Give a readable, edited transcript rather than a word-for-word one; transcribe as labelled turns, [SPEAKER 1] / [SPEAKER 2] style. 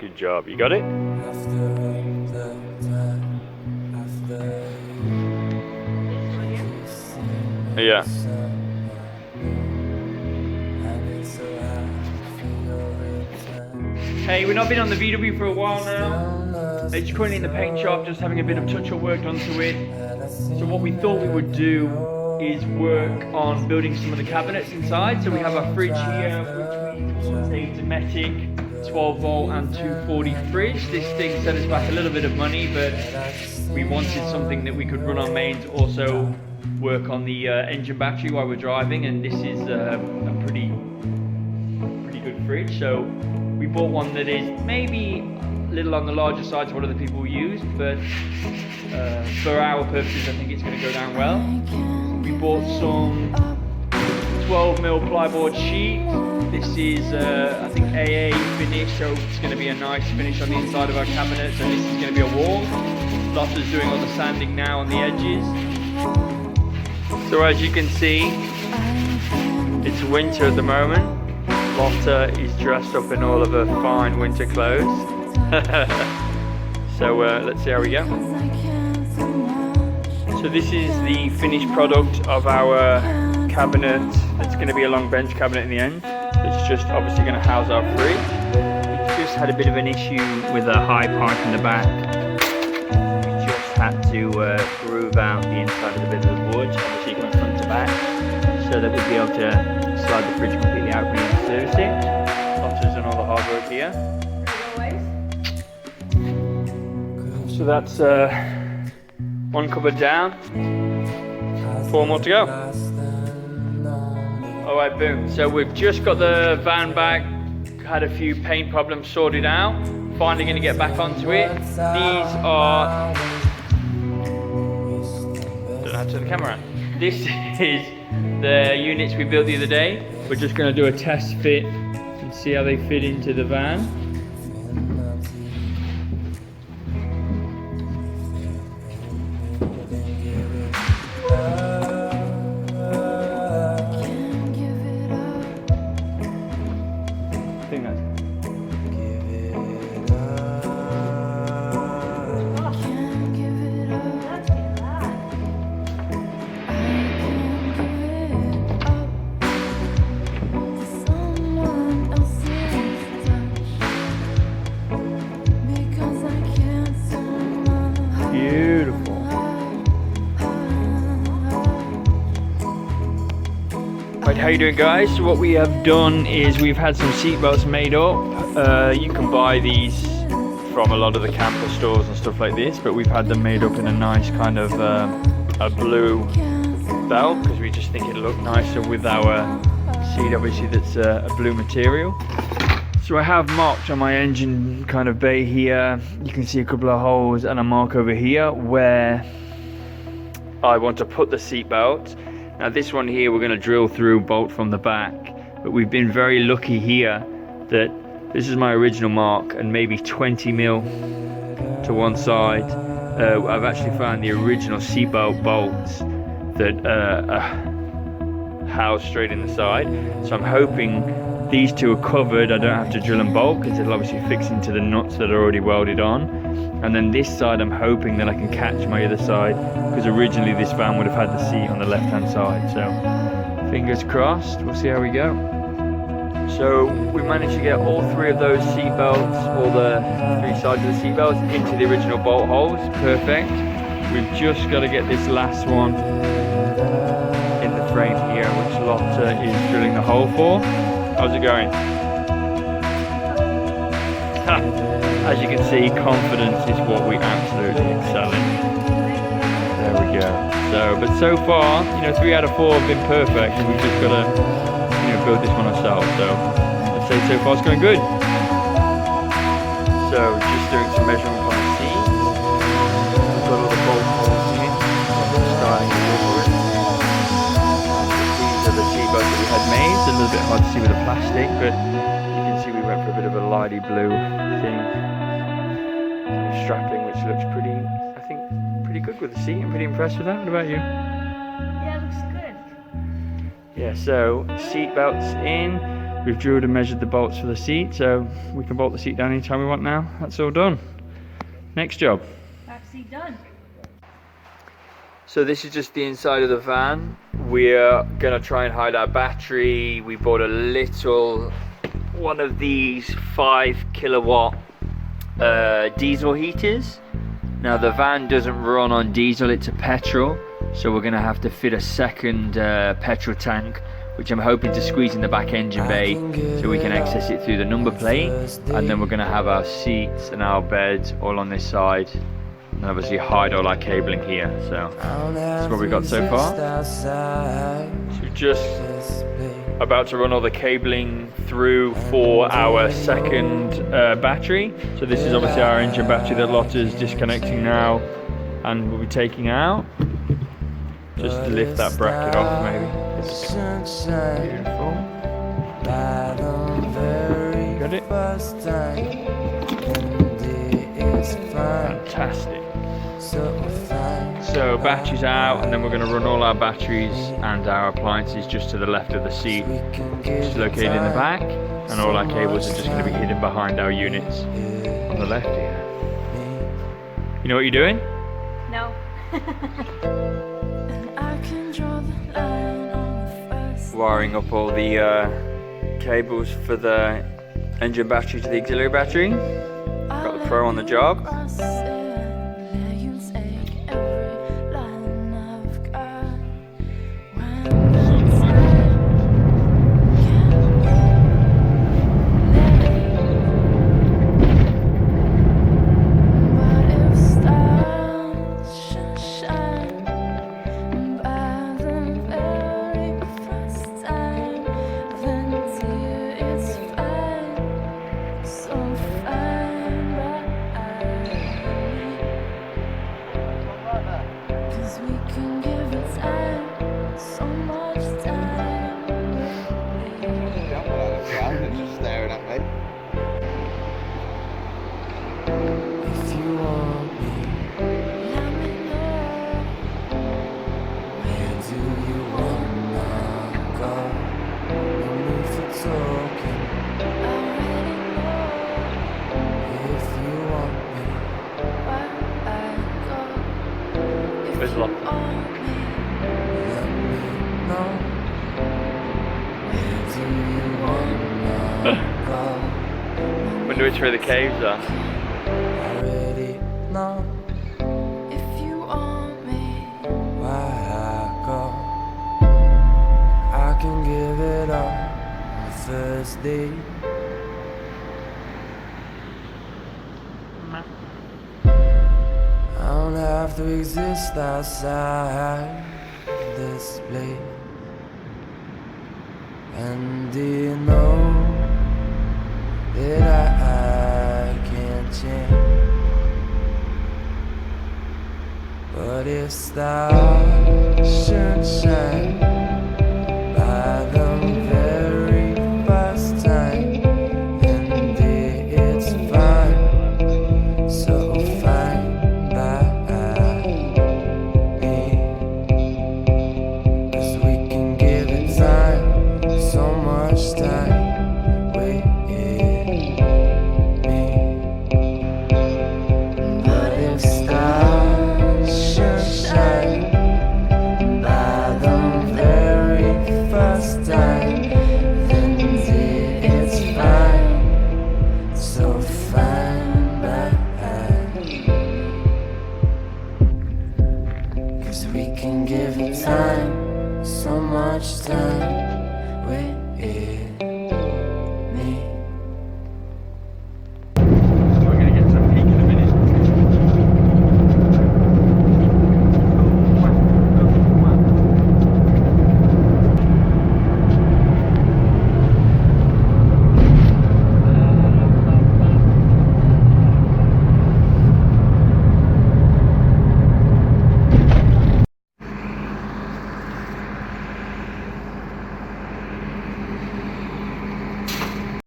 [SPEAKER 1] Good job. You got it? Yeah. Hey, we've not been on the VW for a while now. It's currently in the paint shop, just having a bit of touch-up work onto it. So what we thought we would do is work on building some of the cabinets inside. So we have our fridge here, which we bought a Dometic 12 volt and 240 fridge. This thing set us back a little bit of money, but we wanted something that we could run on mains, also work on the engine battery while we're driving, and this is a pretty good fridge. So we bought one that is maybe a little on the larger side to what other people use, but for our purposes I think it's going to go down well. We bought some 12mm plyboard sheet. This is I think AA finish, so it's going to be a nice finish on the inside of our cabinets, and this is going to be a wall. Lotta's doing all the sanding now on the edges. So as you can see, it's winter at the moment. Lotta is dressed up in all of her fine winter clothes. So let's see how we go. So this is the finished product of our cabinet. It's going to be a long bench cabinet in the end. It's just obviously going to house our fridge. It just had a bit of an issue with a high pipe in the back. We just had to groove out the inside of the bit of wood, obviously going front to back, so that we'd be able to slide the fridge completely out and service it. Lotta's done all the hard work here. So that's one cupboard down, 4 more to go. Alright, boom. So we've just got the van back, had a few paint problems sorted out, finally going to get back onto it. These are, don't know how to turn the camera on. This is the units we built the other day. We're just going to do a test fit and see how they fit into the van. Beautiful. Right, how you doing, guys? So what we have done is we've had some seat belts made up. You can buy these from a lot of the camper stores and stuff like this, but we've had them made up in a nice kind of a blue belt because we just think it'll look nicer with our seat, obviously that's a blue material. So I have marked on my engine kind of bay here, you can see a couple of holes, and a mark over here where I want to put the seat belt. Now this one here we're going to drill through, bolt from the back, but we've been very lucky here that this is my original mark and maybe 20mm to one side. I've actually found the original seatbelt bolts that are housed straight in the side, so I'm hoping these two are covered. I don't have to drill and bolt because it'll obviously fix into the nuts that are already welded on. And then this side I'm hoping that I can catch my other side, because originally this van would have had the seat on the left hand side. So fingers crossed, we'll see how we go. So we managed to get all 3 of those seat belts, all the 3 sides of the seat belts into the original bolt holes. Perfect. We've just got to get this last one in the frame here, which Lotta is drilling the hole for. How's it going? As you can see, confidence is what we absolutely excel in. There we go. But so far, 3 out of 4 have been perfect, and we've just got to, build this one ourselves. So let's say so far it's going good. So just doing some measurement on the seat. We've got all the bolt holes in. Starting over it. These are the seat belts that we had made. It's a little bit hard to see with the plastic, but you can see we went for a bit of a lighty blue thing. Strapping, which looks pretty, I think, pretty good with the seat. I'm pretty impressed with that. What about you?
[SPEAKER 2] Yeah, it looks good.
[SPEAKER 1] Yeah, so seat belts in. We've drilled and measured the bolts for the seat, so we can bolt the seat down anytime we want now. That's all done. Next job.
[SPEAKER 2] Back seat done.
[SPEAKER 1] So this is just the inside of the van. We're gonna try and hide our battery. We bought a little one of these 5 kilowatt diesel heaters. Now the van doesn't run on diesel, it's a petrol, so we're gonna have to fit a second petrol tank, which I'm hoping to squeeze in the back engine bay so we can access it through the number plate. And then we're gonna have our seats and our beds all on this side, and obviously hide all our cabling here. So that's what we've got so far. So we're just about to run all the cabling through for our second battery. So this is obviously our engine battery that Lotta's disconnecting now and we'll be taking out. Just to lift that bracket off maybe. Beautiful. Got it? Fantastic. So batteries out, and then we're going to run all our batteries and our appliances just to the left of the seat, which is located in the back, and all our cables are just going to be hidden behind our units on the left here. You know what you're doing?
[SPEAKER 2] No.
[SPEAKER 1] Wiring up all the cables for the engine battery to the auxiliary battery. Got the pro on the job. Where's Lotta? Wonder which way the caves are.
[SPEAKER 3] If you want me, why I go? I can give it all on the first day. I don't have to exist outside this place. And do you know that I can't change? But if stars should shine by the very first time, and it's fine, so fine by me, 'cause we can give it time, so much time with me. But if stars should shine by the very first time, then it's fine, so fine by me, 'cause we can give it time, so much time with it.